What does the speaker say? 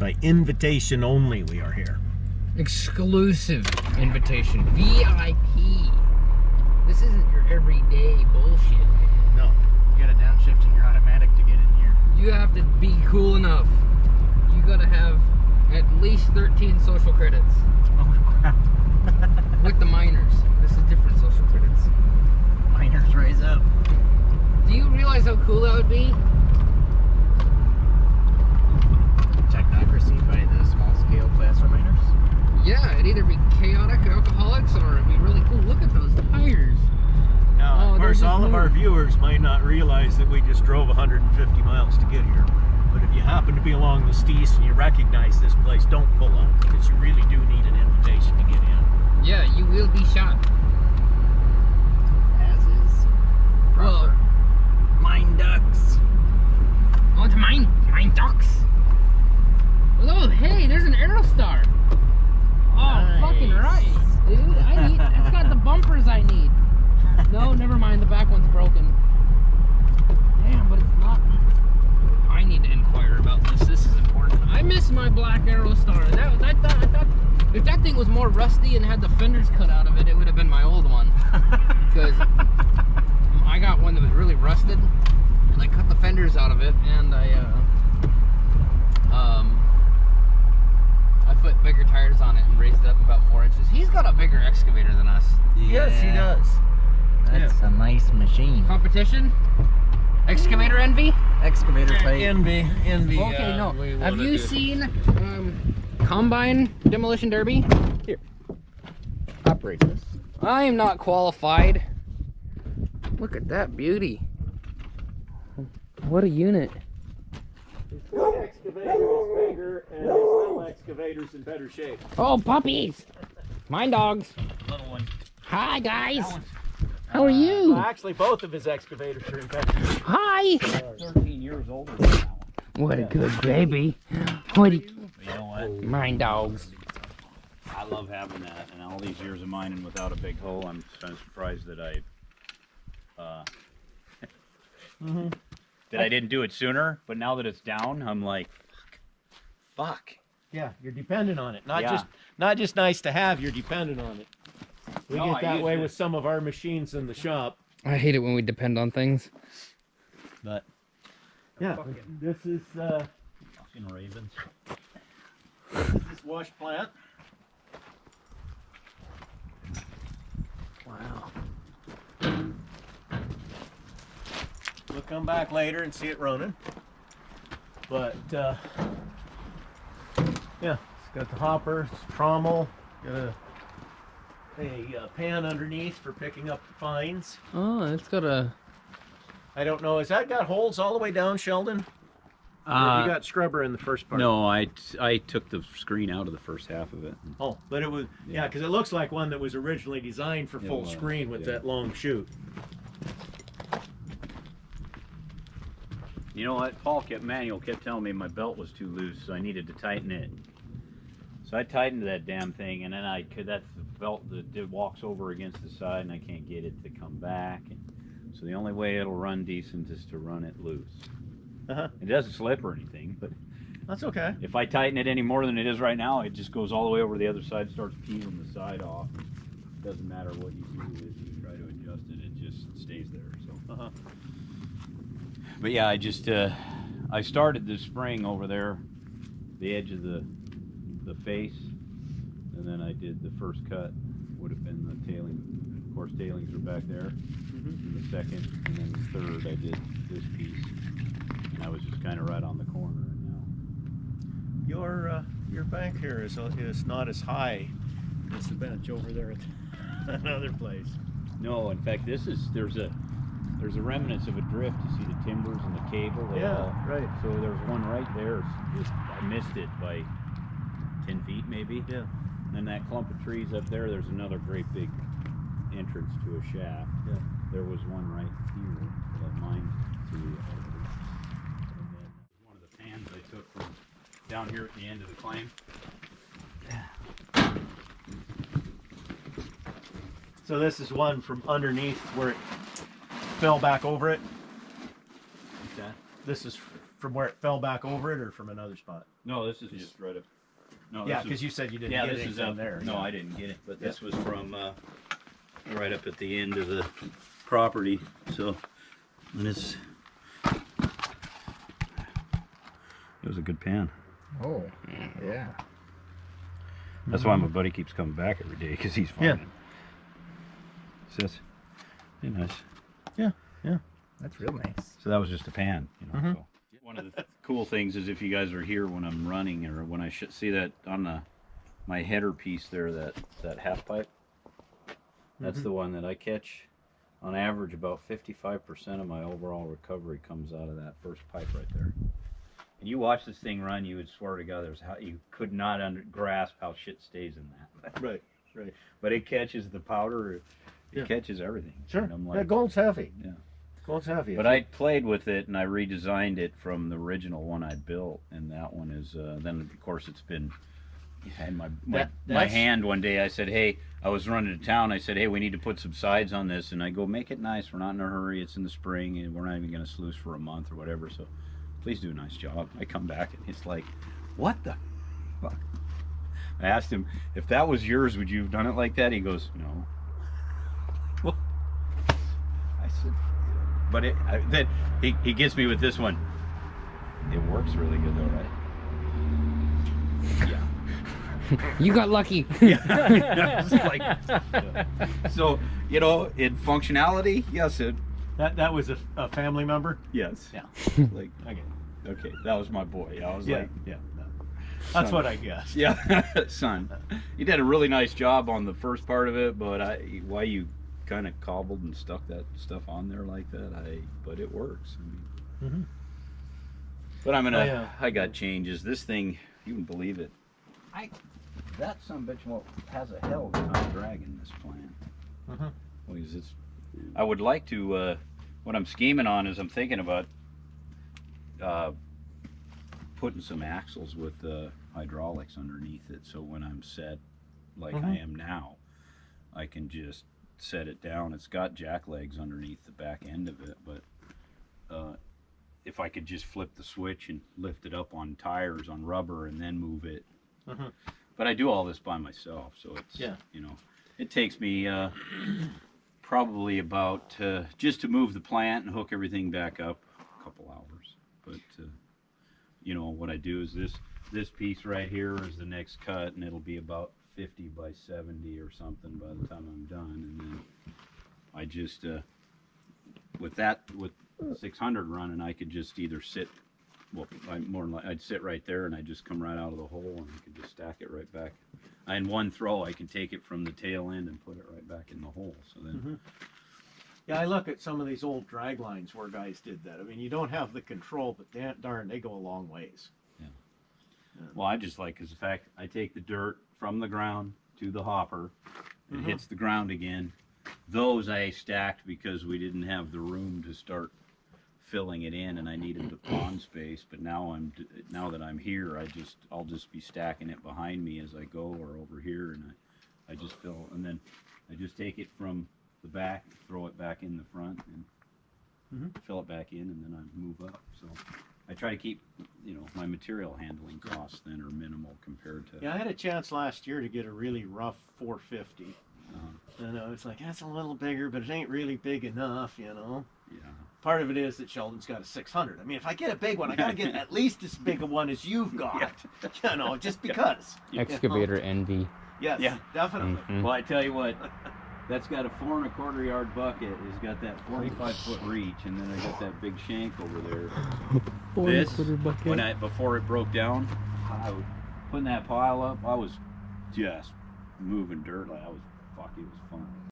By invitation only, we are here. Exclusive invitation. VIP. This isn't your everyday bullshit, man. No. You got a downshift in your automatic to get in here. You have to be cool enough. You gotta have at least 13 social credits. Oh crap. With the minors. This is different social credits. Miners raise up. Do you realize how cool that would be? Technocracy by the small scale placer miners. Yeah, it'd either be chaotic alcoholics or it'd be really cool. Look at those tires. Now, Oh, of course, they're just all of our moving. viewers might not realize that we just drove 150 miles to get here. But if you happen to be along the Stees and you recognize this place, don't pull up, because you really do need an invitation to get in. Yeah, you will be shot. As is. Well, Mine ducks. oh, it's mine ducks. Oh, hey, there's an Aerostar. Oh, Nice. fucking right, dude. It's got the bumpers I need. No, never mind. The back one's broken. Damn, but it's not. I need to inquire about this. This is important. I miss my black Aerostar. I thought if that thing was more rusty and had the fenders cut out of it, it would have been my old one. Because I got one that was really rusted, and I cut the fenders out of it, and I put bigger tires on it and raised it up about 4 inches. He's got a bigger excavator than us. Yes, he does. That's a nice machine. Competition? Excavator envy? Excavator fight. Envy. Okay, no. Have you seen Combine Demolition Derby? Here. Operate this. I am not qualified. Look at that beauty. What a unit. His excavator is bigger, and his little excavator's in better shape. Oh, puppies! Mine dogs. Little one. Hi, guys. How are you? Well, actually, both of his excavators are in better shape. Hi. 13 years older than that one. What a good baby. What a... You know what? Mine dogs. I love having that, and all these years of mining without a big hole, I'm kind of surprised that I didn't do it sooner. But now that it's down, I'm like, fuck. Yeah, you're dependent on it. Not Yeah. just nice to have. You're dependent on it. We No, get I that use way it. with some of our machines in the shop. I hate it when we depend on things. But yeah, this is Fucking ravens. this wash plant. Wow. We'll come back later and see it running. But yeah, it's got the hopper, it's trommel, got a pan underneath for picking up the fines. Oh, it's got a... I don't know, has that got holes all the way down, Sheldon? Or have you got scrubber in the first part? No, I took the screen out of the first half of it. Oh, but it was, yeah, because it looks like one that was originally designed for It full was, screen with yeah. that long chute. You know what? Manuel kept telling me my belt was too loose, so I needed to tighten it. So I tightened that damn thing, and then that's the belt that walks over against the side, and I can't get it to come back. And so the only way it'll run decent is to run it loose. It doesn't slip or anything, but That's okay. if I tighten it any more than it is right now, it just goes all the way over the other side, starts peeling the side off. It doesn't matter what you do, if you try to adjust it, it just stays there. So. But yeah, I started the spring over there, the edge of the face, and then I did the first cut, would have been the tailing. Of course, tailings are back there. And the second, and then the third, I did this piece, and I was just kind of right on the corner. And now Your bank here is not as high as the bench over there at another place. no, in fact, there's a remnants of a drift. You see the timbers and the cable. Right. So there's one right there. I missed it by 10 feet maybe. Yeah. And then that clump of trees up there, there's another great big entrance to a shaft. Yeah. There was one right here that I mined through. And then one of the pans I took from down here at the end of the claim. So this is one from underneath where it fell back over it. Like that. This is from where it fell back over it, or from another spot? No, this is just right up. No, Yeah, this because is, you said you didn't yeah, get this is anything up there. No, yeah. I didn't get it, but this was from right up at the end of the property. So, and it was a good pan. Oh, yeah. That's why my buddy keeps coming back every day, because he's finding it. Says, be nice. Yeah. That's real nice. So that was just a pan, you know. So one of the cool things is if you guys are here when I'm running, or when I should see that on my header piece there, that half pipe. That's the one that I catch. On average, about 55% of my overall recovery comes out of that first pipe right there. And you watch this thing run, you would swear to God, you could not grasp how shit stays in that. Right. But it catches the powder. It catches everything. Sure. And I'm like, yeah, gold's heavy. yeah. Gold's heavy. But I played with it and I redesigned it from the original one I built, and that one is then of course it's been in my hand one day. I said, hey, I was running to town. I said, hey, we need to put some sides on this, and I go, make it nice. We're not in a hurry. It's in the spring, and we're not even going to sluice for a month or whatever. So please do a nice job. I come back and it's like, what the fuck? I asked him, if that was yours, would you have done it like that? He goes, no. Well, I said, but then he gets me with this one. It works really good though, right? Yeah. You got lucky. Yeah. It's like, so, you know, in functionality, yes, that was a family member. yes. Yeah. Like, Okay. okay, that was my boy. I was like, yeah. No. That's son. what I guessed. Yeah, son. You did a really nice job on the first part of it, but why you kind of cobbled and stuck that stuff on there like that, but it works. I mean, but I'm gonna, I got changes. This thing, you can believe it. That sumbitch has a hell of a time dragging this plant. Because I would like to, what I'm scheming on is I'm thinking about putting some axles with hydraulics underneath it, so when I'm set like I am now, I can just set it down. It's got jack legs underneath the back end of it, but if I could just flip the switch and lift it up on tires on rubber and then move it. But I do all this by myself, so it's, you know, it takes me probably about, just to move the plant and hook everything back up, a couple hours. But you know, what I do is this piece right here is the next cut, and it'll be about 50 by 70 or something by the time I'm done. And then I just with 600 running, I could just either sit, well, I'd sit right there and I'd just come right out of the hole, and I could just stack it right back. In one throw, I can take it from the tail end and put it right back in the hole. So then Yeah, I look at some of these old drag lines where guys did that. I mean, you don't have the control, but darn, they go a long ways. Well, I just like, because the fact I take the dirt from the ground to the hopper, it hits the ground again. Those I stacked because we didn't have the room to start filling it in, and I needed the pond space. But now that I'm here, I'll just be stacking it behind me as I go, or over here, and I just fill, and then I just take it from the back, throw it back in the front, and fill it back in, and then I move up. So I try to keep, you know, my material handling costs then are minimal compared to. Yeah, I had a chance last year to get a really rough 450. And I was like, that's a little bigger, but it ain't really big enough, you know. Yeah. Part of it is that Sheldon's got a 600. I mean, if I get a big one, I gotta get at least as big a one as you've got. You know, just because. Excavator envy. Yes, Yeah. definitely. Well, I tell you what, that's got a 4 1/4 yard bucket. It's got that 45-foot reach, and then I got that big shank over there. This, before it broke down, I was putting that pile up. I was just moving dirt. Like it was fun.